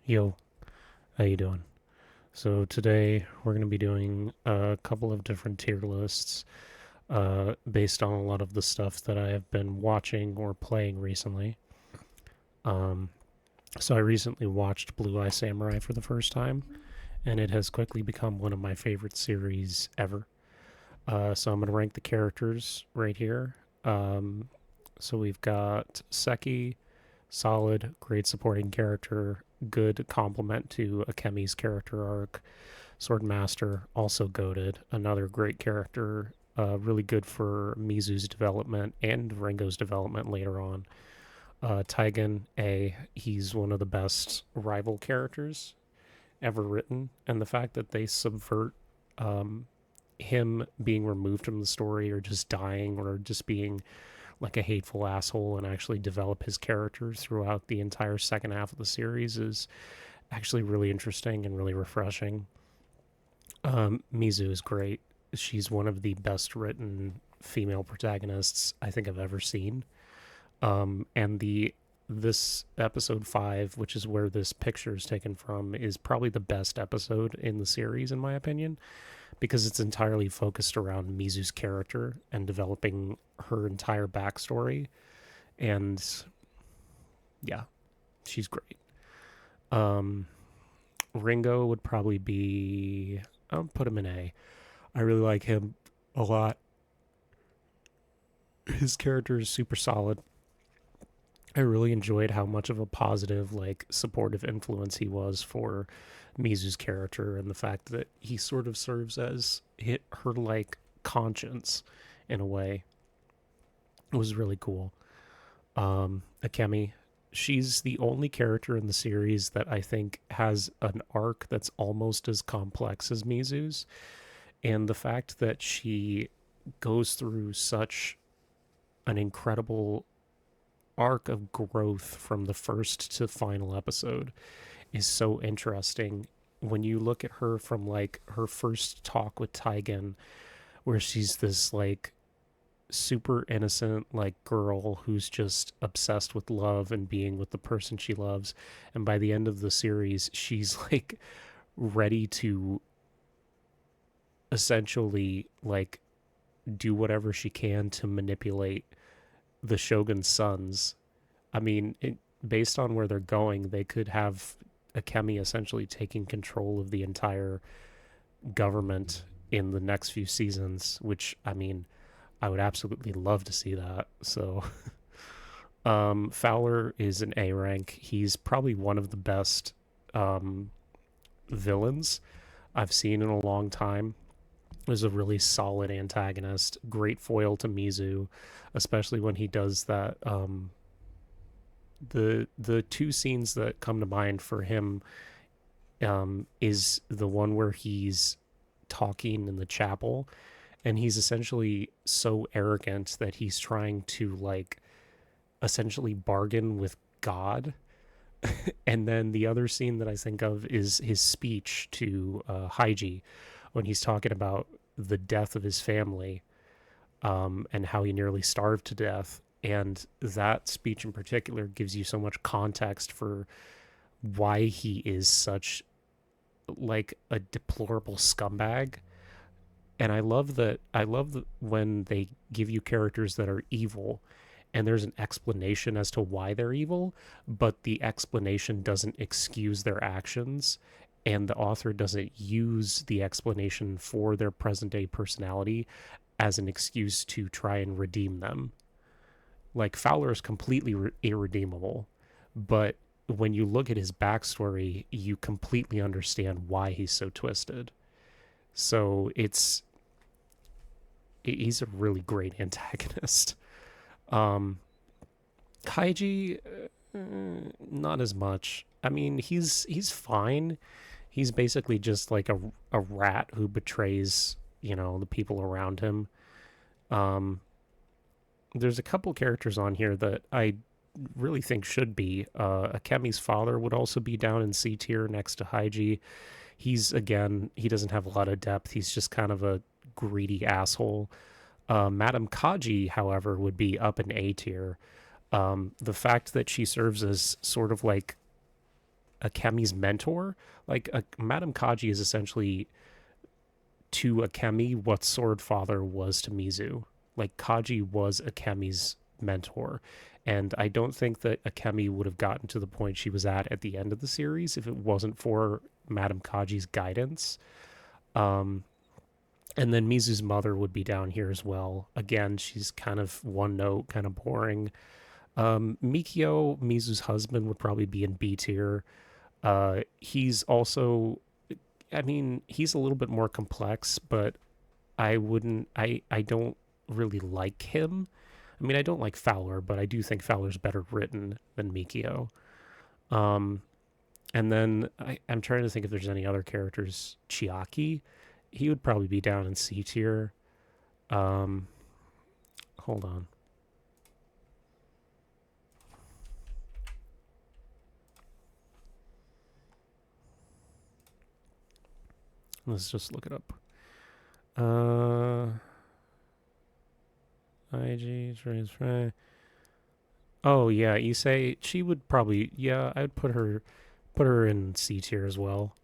Yo, how you doing? So today we're going to be doing a couple of different tier lists based on a lot of the stuff that I have been watching or playing recently. Um, so I recently watched Blue Eye Samurai for the first time, and it has quickly become one of my favorite series ever. So I'm going to rank the characters right here. Um, so we've got Seki, solid, great supporting character, good complement to Akemi's character arc. Swordmaster, also goaded, another great character, really good for Mizu's development and Ringo's development later on. Taigen A, he's one of the best rival characters ever written, and the fact that they subvert um, him being removed from the story or just dying or just being like a hateful asshole and actually develop his character throughout the entire second half of the series is actually really interesting and really refreshing. Mizu is great. She's one of the best written female protagonists I think I've ever seen. And the this episode 5, which is where this picture is taken from, is probably the best episode in the series in my opinion because it's entirely focused around Mizu's character and developing her entire backstory. And yeah, she's great. Um, Ringo would probably be. I'll put him in A. I really like him a lot. His character is super solid. I really enjoyed how much of a positive, like, supportive influence he was for Mizu's character and the fact that he sort of serves as her, like, conscience in a way. It was really cool. Akemi, she's the only character in the series that I think has an arc that's almost as complex as Mizu's. And the fact that she goes through such an incredible arc of growth from the first to final episode is so interesting when you look at her from like her first talk with Taigen, where she's this like super innocent like girl who's just obsessed with love and being with the person she loves, and by the end of the series she's like ready to essentially like do whatever she can to manipulate the shogun's sons. I mean, based on where they're going, they could have Akemi essentially taking control of the entire government in the next few seasons, which, I mean, I would absolutely love to see that. So, Fowler is an A rank. He's probably one of the best um, villains I've seen in a long time. Is a really solid antagonist, great foil to Mizu, especially when he does that. The two scenes that come to mind for him is the one where he's talking in the chapel, and he's essentially so arrogant that he's trying to like essentially bargain with God. And then the other scene that I think of is his speech to Haiji when he's talking about the death of his family, and how he nearly starved to death. And that speech in particular gives you so much context for why he is such like a deplorable scumbag. And I love that when they give you characters that are evil and there's an explanation as to why they're evil, but the explanation doesn't excuse their actions and the author doesn't use the explanation for their present day personality as an excuse to try and redeem them. Like Fowler is completely irredeemable, but when you look at his backstory, you completely understand why he's so twisted. So he's a really great antagonist. Um, Kaiji, not as much. I mean, he's fine. He's basically just like a rat who betrays the people around him. Um, there's a couple characters on here that I really think should be. Akemi's father would also be down in C tier next to Haiji. He doesn't have a lot of depth. He's just kind of a greedy asshole. Madame Kaji, however, would be up in A tier. The fact that she serves as sort of like Akemi's mentor. Like Madame Kaji is essentially to Akemi what Sword Father was to Mizu. Like Kaji was Akemi's mentor. And I don't think that Akemi would have gotten to the point she was at the end of the series if it wasn't for Madame Kaji's guidance. Um, and then Mizu's mother would be down here as well. Again, she's kind of one note, kind of boring. Mikio, Mizu's husband, would probably be in B tier. He's also, I mean, he's a little bit more complex, but I don't really like him. I mean, I don't like Fowler, but I do think Fowler's better written than Mikio. Um, and then I'm trying to think if there's any other characters. Chiaki, he would probably be down in C tier. Um, hold on. Let's just look it up. IG transfer. Oh yeah, Issei. She would probably, yeah. I'd put her in C tier as well.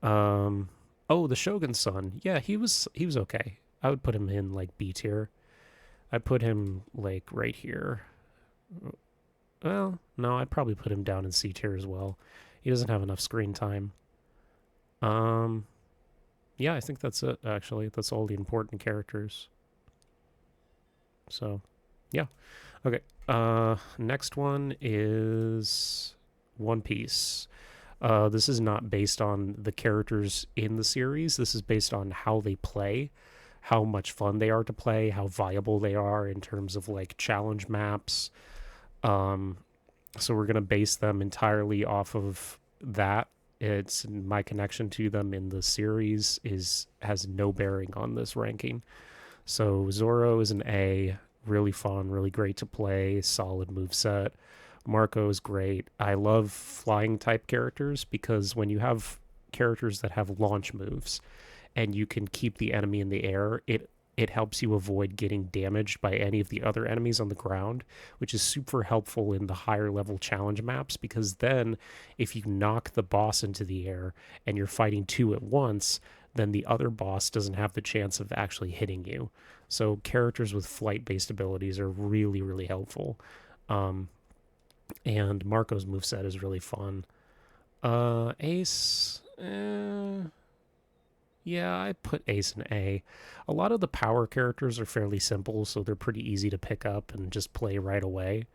Um, oh, the Shogun's son. Yeah, he was okay. I would put him in like B tier. I'd put him like right here. Well, no, I'd probably put him down in C tier as well. He doesn't have enough screen time. Um, yeah, I think that's it. Actually, that's all the important characters. So, yeah. Okay. Next one is One Piece. This is not based on the characters in the series. This is based on how they play, how much fun they are to play, how viable they are in terms of like challenge maps. Um, so we're gonna base them entirely off of that. It's my connection to them in the series is has no bearing on this ranking. So Zoro is an A, really fun, really great to play, solid move set. Marco is great. I love flying type characters because when you have characters that have launch moves and you can keep the enemy in the air, it helps you avoid getting damaged by any of the other enemies on the ground, which is super helpful in the higher level challenge maps because then if you knock the boss into the air and you're fighting two at once, then the other boss doesn't have the chance of actually hitting you. So characters with flight based abilities are really, really helpful. Um, and Marco's moveset is really fun. Ace, yeah, I put Ace in A. A lot of the power characters are fairly simple, so they're pretty easy to pick up and just play right away.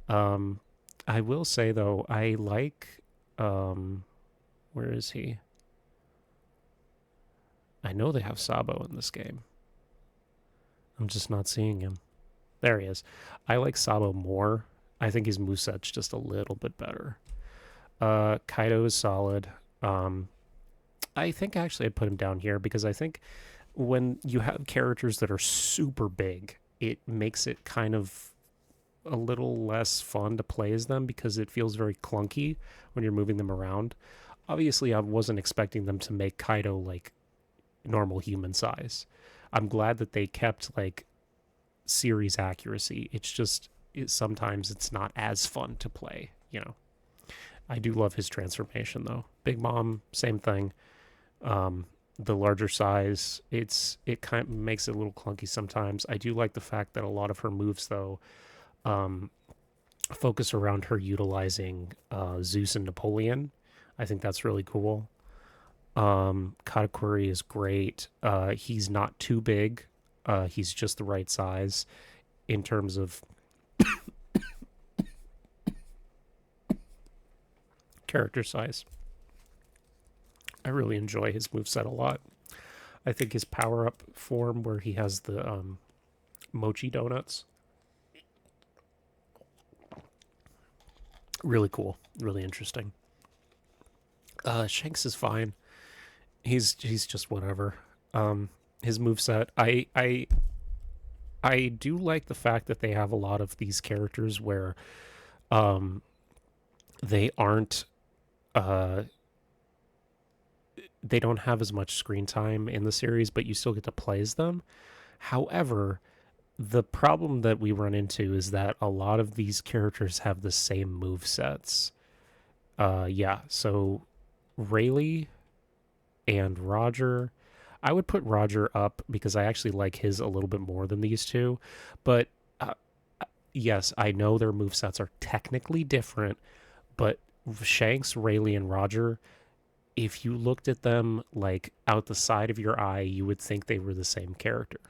Um, I will say though, I like, where is he? I know they have Sabo in this game. I'm just not seeing him. There he is. I like Sabo more. I think his moveset's just a little bit better. Kaido is solid. I think actually I'd put him down here because I think when you have characters that are super big, it makes it kind of a little less fun to play as them because it feels very clunky when you're moving them around. Obviously, I wasn't expecting them to make Kaido like normal human size. I'm glad that they kept like series accuracy. It's just sometimes it's not as fun to play, you know. I do love his transformation though. Big Mom, same thing. The larger size, it kind of makes it a little clunky sometimes. I do like the fact that a lot of her moves though um, focus around her utilizing Zeus and Napoleon. I think that's really cool. Katakuri is great. He's not too big. He's just the right size in terms of character size. I really enjoy his moveset a lot. I think his power up form where he has the mochi donuts, really cool, really interesting. Shanks is fine. He's just whatever. His moveset, I do like the fact that they have a lot of these characters where um they aren't uh they don't have as much screen time in the series, but you still get to play as them. However, the problem that we run into is that a lot of these characters have the same move sets. Yeah, so Rayleigh and Roger. I would put Roger up because I actually like his a little bit more than these two. But uh, yes, I know their movesets are technically different, but Shanks, Rayleigh, and Roger, if you looked at them like out the side of your eye, you would think they were the same character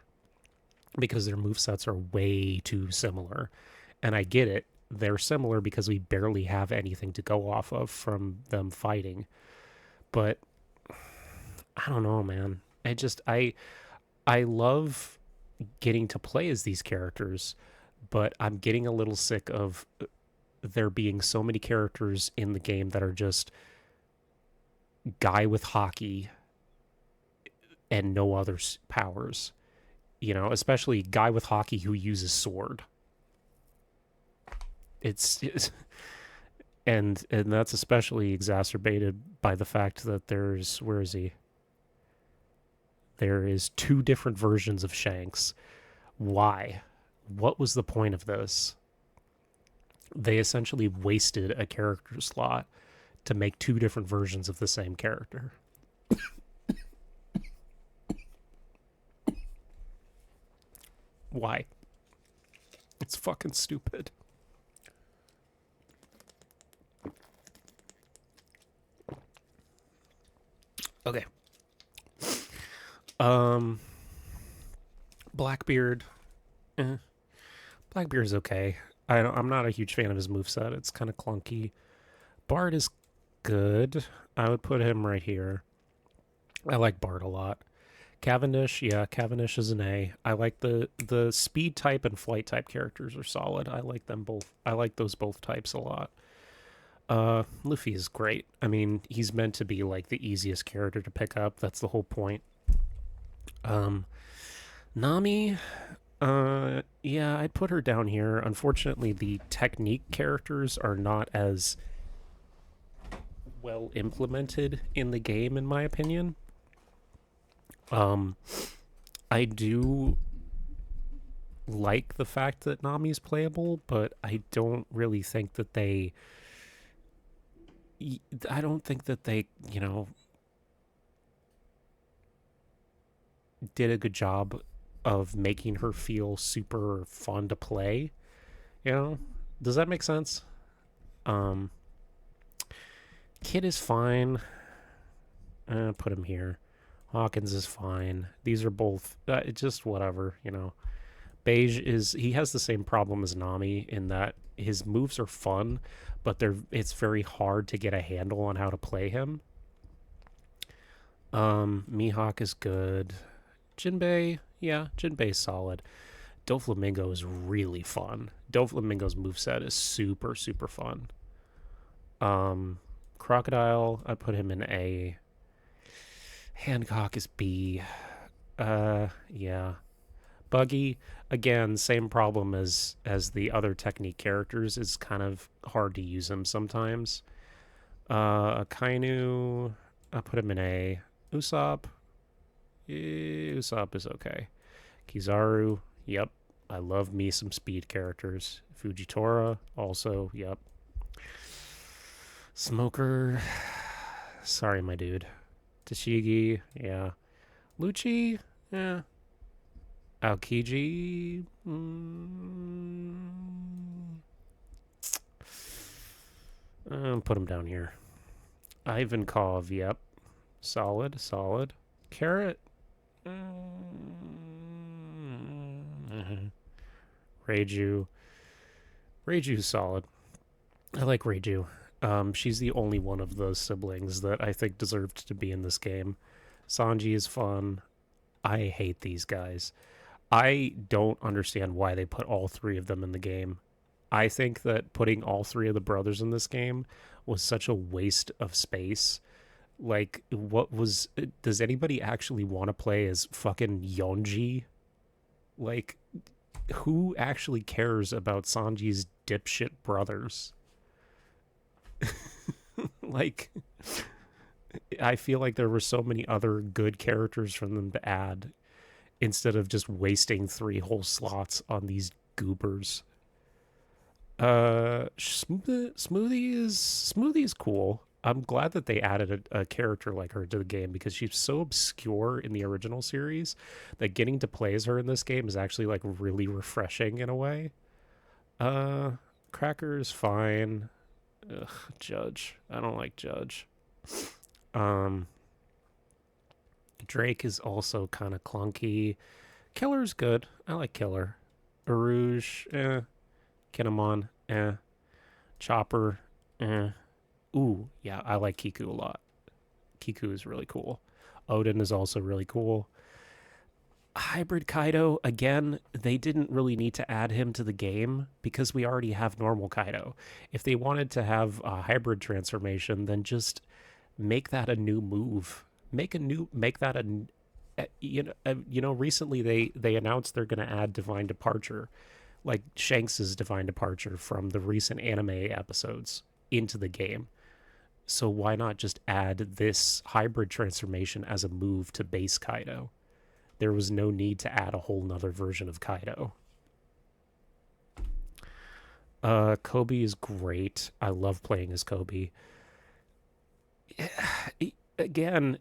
because their movesets are way too similar. And I get it. They're similar because we barely have anything to go off of from them fighting. But I don't know, man. I love getting to play as these characters, but I'm getting a little sick of there being so many characters in the game that are just guy with hockey and no other powers. You know, especially guy with hockey who uses sword. It's and that's especially exacerbated by the fact that there's where is he? There is two different versions of Shanks. Why? What was the point of this? They essentially wasted a character slot to make two different versions of the same character. Why? It's fucking stupid. Okay. Um Blackbeard. Eh. Blackbeard's okay. I'm not a huge fan of his moveset. It's kind of clunky. Bard is good. I would put him right here. I like Bard a lot. Cavendish, yeah, Cavendish is an A. I like the speed type and flight type characters are solid. I like them both. I like those both types a lot. Luffy is great. I mean, he's meant to be like the easiest character to pick up. That's the whole point. Um, Nami, yeah, I'd put her down here. Unfortunately, the technique characters are not as well implemented in the game, in my opinion. Um, I do like the fact that Nami's playable, but I don't really think that they. I don't think that they, did a good job of making her feel super fun to play. You know, does that make sense? Um, Kid is fine. Put him here. Hawkins is fine. These are both just whatever. Beige is he has the same problem as Nami in that his moves are fun, but it's very hard to get a handle on how to play him. Mihawk is good. Jinbei, yeah, Jinbei's solid. Doflamingo is really fun. Doflamingo's moveset is super, super fun. Crocodile, I put him in A. Hancock is B. Yeah. Buggy, again, same problem as the other technique characters. It's kind of hard to use him sometimes. Akainu, I put him in A. Usopp, Usopp is okay. Kizaru, yep. I love me some speed characters. Fujitora, also, yep. Smoker, sorry, my dude. Tashigi, yeah. Lucci, yeah. Aokiji, put him down here. Ivankov, yep. Solid, solid. Carrot, Reiju. Reiju's solid. I like Reiju. She's the only one of those siblings that I think deserved to be in this game. Sanji is fun. I hate these guys. I don't understand why they put all three of them in the game. I think that putting all three of the brothers in this game was such a waste of space. Like, does anybody actually want to play as fucking Yonji? Like, who actually cares about Sanji's dipshit brothers? Like, I feel like there were so many other good characters for them to add instead of just wasting 3 whole slots on these goobers. Smoothie is cool. I'm glad that they added a character like her to the game because she's so obscure in the original series that getting to play as her in this game is actually like really refreshing in a way. Uh, Cracker is fine. Ugh, Judge. I don't like Judge. Um, Drake is also kind of clunky. Killer's good. I like Killer. Arouge, Kinemon, Chopper, eh. Ooh, yeah, I like Kiku a lot. Kiku is really cool. Odin is also really cool. Hybrid Kaido, again, they didn't really need to add him to the game because we already have normal Kaido. If they wanted to have a hybrid transformation, then just make that a new move. Make that recently they announced they're going to add divine departure, like Shanks's divine departure from the recent anime episodes into the game. So why not just add this hybrid transformation as a move to base Kaido? There was no need to add a whole nother version of Kaido. Kobe is great. I love playing as Kobe. Again,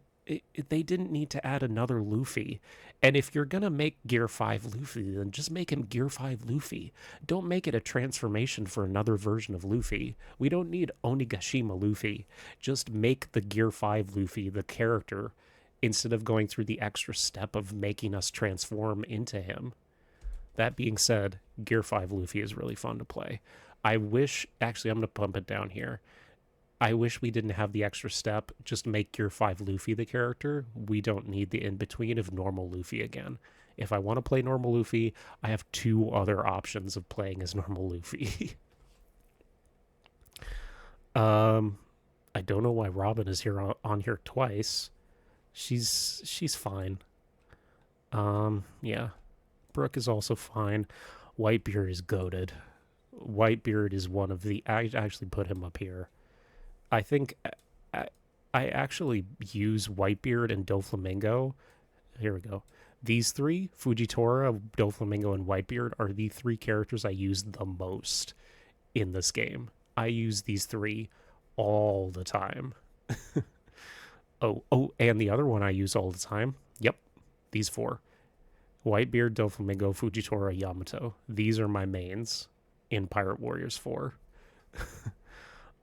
they didn't need to add another Luffy. And if you're going to make Gear 5 Luffy, then just make him Gear 5 Luffy. Don't make it a transformation for another version of Luffy. We don't need Onigashima Luffy. Just make the Gear 5 Luffy the character instead of going through the extra step of making us transform into him. That being said, Gear 5 Luffy is really fun to play. I wish, actually, I'm going to pump it down here. I wish we didn't have the extra step. Just make Gear 5 Luffy the character. We don't need the in-between of normal Luffy again. If I want to play normal Luffy, I have two other options of playing as normal Luffy. I don't know why Robin is here on here twice. She's fine. Yeah. Brooke is also fine. Whitebeard is goated. Whitebeard is one of the... I actually put him up here. I think I actually use Whitebeard and Doflamingo. Here we go. These three, Fujitora, Doflamingo, and Whitebeard, are the three characters I use the most in this game. I use these three all the time. And the other one I use all the time. Yep, these four. Whitebeard, Doflamingo, Fujitora, Yamato. These are my mains in Pirate Warriors 4.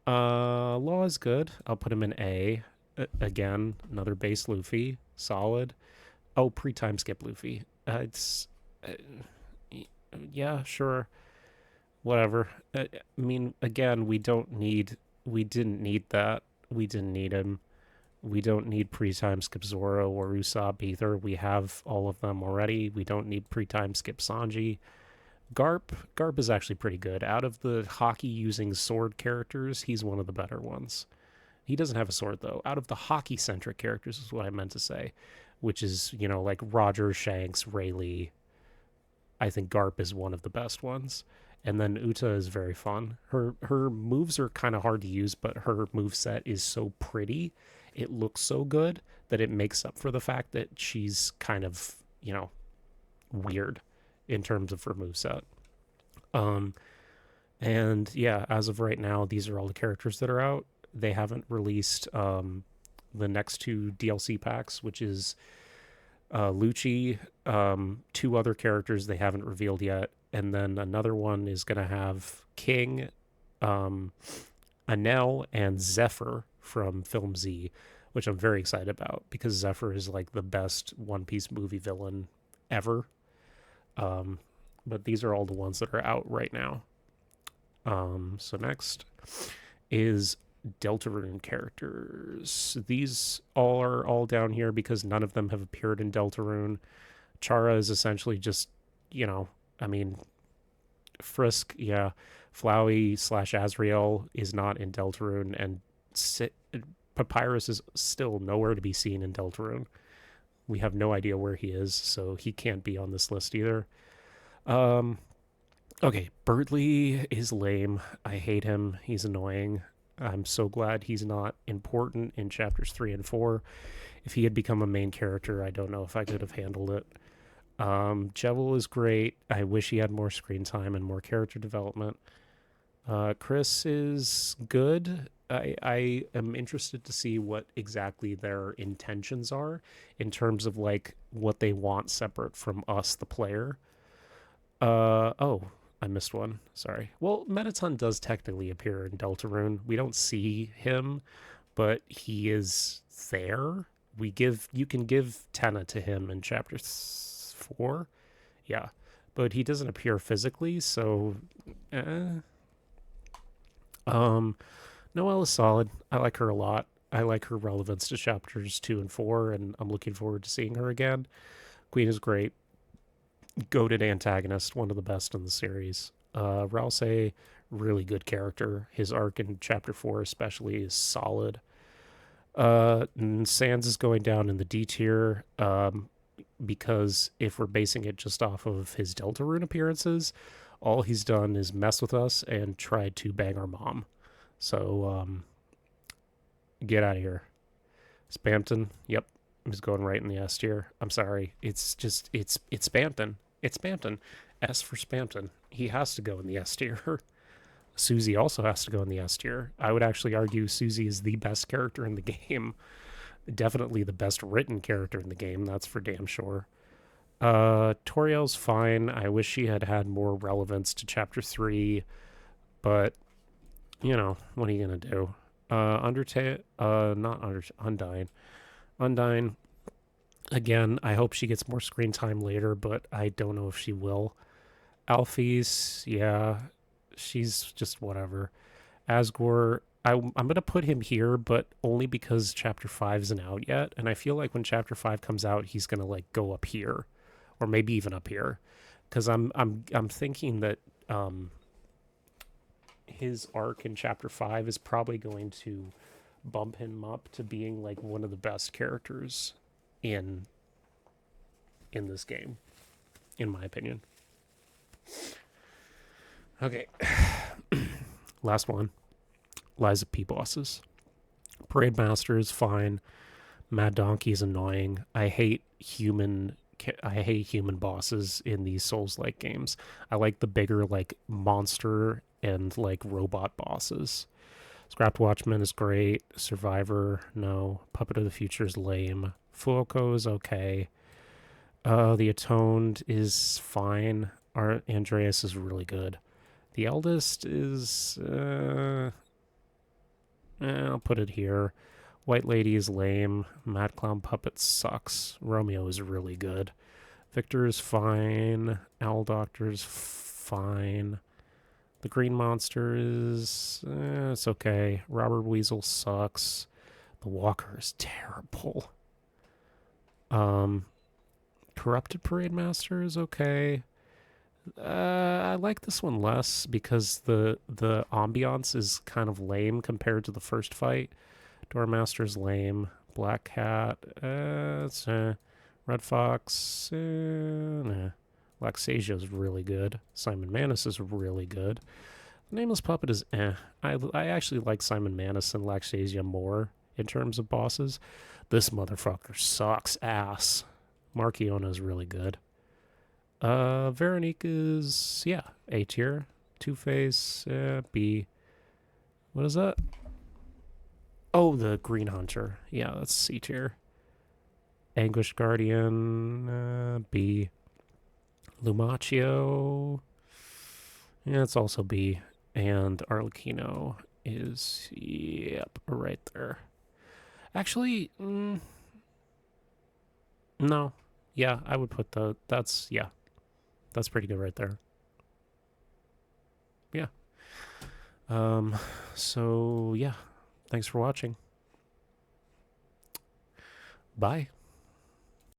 Law is good. I'll put him in A. Again, another base Luffy. Solid. Oh, pre-time skip Luffy. Yeah, sure. Whatever. I mean, again, we didn't need that. We didn't need him. We don't need pre-time skip Zoro or Usopp either. We have all of them already. We don't need pre-time skip Sanji. Garp is actually pretty good. Out of the hockey using sword characters, he's one of the better ones. He doesn't have a sword though. Out of the hockey centric characters is what I meant to say, which is, like Roger, Shanks, Rayleigh. I think Garp is one of the best ones. And then Uta is very fun. Her moves are kind of hard to use, but her move set is so pretty. It looks so good that it makes up for the fact that she's kind of, weird in terms of her moveset. And yeah, as of right now, these are all the characters that are out. They haven't released the next two DLC packs, which is Lucci, two other characters they haven't revealed yet, and then another one is going to have King, Anel, and Zephyr from Film Z, which I'm very excited about because Zephyr is like the best One Piece movie villain ever. But these are all the ones that are out right now. So next is Deltarune characters. These are all down here because none of them have appeared in Deltarune. Chara is essentially just, Frisk, yeah. Flowey / Azrael is not in Deltarune, and Papyrus is still nowhere to be seen in Deltarune. We have no idea where he is, so he can't be on this list either. Okay, Birdly is lame. I hate him. He's annoying. I'm so glad he's not important in chapters 3 and 4. If he had become a main character, I don't know if I could have handled it. Jevil is great. I wish he had more screen time and more character development. Chris is good. I am interested to see what exactly their intentions are in terms of like what they want separate from us, the player. Oh, I missed one. Sorry. Well, Mettaton does technically appear in Deltarune. We don't see him, but he is there. You can give Tenna to him in chapter 4. Yeah. But he doesn't appear physically, so eh. Um Noelle is solid. I like her a lot. I like her relevance to chapters 2 and 4, and I'm looking forward to seeing her again. Queen is great. Goated antagonist, one of the best in the series. Rousey, really good character. His arc in chapter 4 especially is solid. Sans is going down in the D tier, because if we're basing it just off of his Deltarune appearances, all he's done is mess with us and tried to bang our mom. So, get out of here. Spamton, yep, is going right in the S tier. I'm sorry. It's Spamton. It's Spamton. S for Spamton. He has to go in the S tier. Susie also has to go in the S tier. I would actually argue Susie is the best character in the game. Definitely the best written character in the game, that's for damn sure. Toriel's fine. I wish she had had more relevance to chapter 3, but you know, what are you gonna do? Undertale, not Under Undyne. Undyne, again, I hope she gets more screen time later, but I don't know if she will. Alphys, yeah, she's just whatever. Asgore, I'm gonna put him here, but only because chapter 5 isn't out yet, and I feel like when chapter 5 comes out, he's gonna like go up here, or maybe even up here, because I'm thinking that his arc in chapter 5 is probably going to bump him up to being like one of the best characters in this game, in my opinion. Okay. Last one. Lies of P bosses. Parade Master is fine. Mad Donkey is annoying. I hate human bosses in these Souls-like games. I like the bigger like monster and like robot bosses. Scrapped Watchman is great. Survivor, no. Puppet of the Future is lame. Fuoco is okay. The Atoned is fine. Andreas is really good. The Eldest is I'll put it here. White Lady is lame. Mad Clown Puppet sucks. Romeo is really good. Victor is fine. Owl Doctor is fine. The Green Monster is it's okay. Robert Weasel sucks. The Walker is terrible. Corrupted Parade Master is okay. I like this one less because the ambiance is kind of lame compared to the first fight. Doormaster's lame. Black Cat, it's Red Fox, nah. Laxasia's really good. Simon Manus is really good. The Nameless Puppet is I actually like Simon Manus and Laxasia more in terms of bosses. This motherfucker sucks ass. Markiona is really good. Veronique is, yeah, A tier. Two-Face, B. What is that? Oh, the Green Hunter. Yeah, that's C tier. Anguish Guardian, B. Lumaccio, yeah, it's also B. And Arlecchino is, yep, right there. Actually, no. Yeah, I would put that's pretty good right there. Yeah. So yeah, thanks for watching. Bye.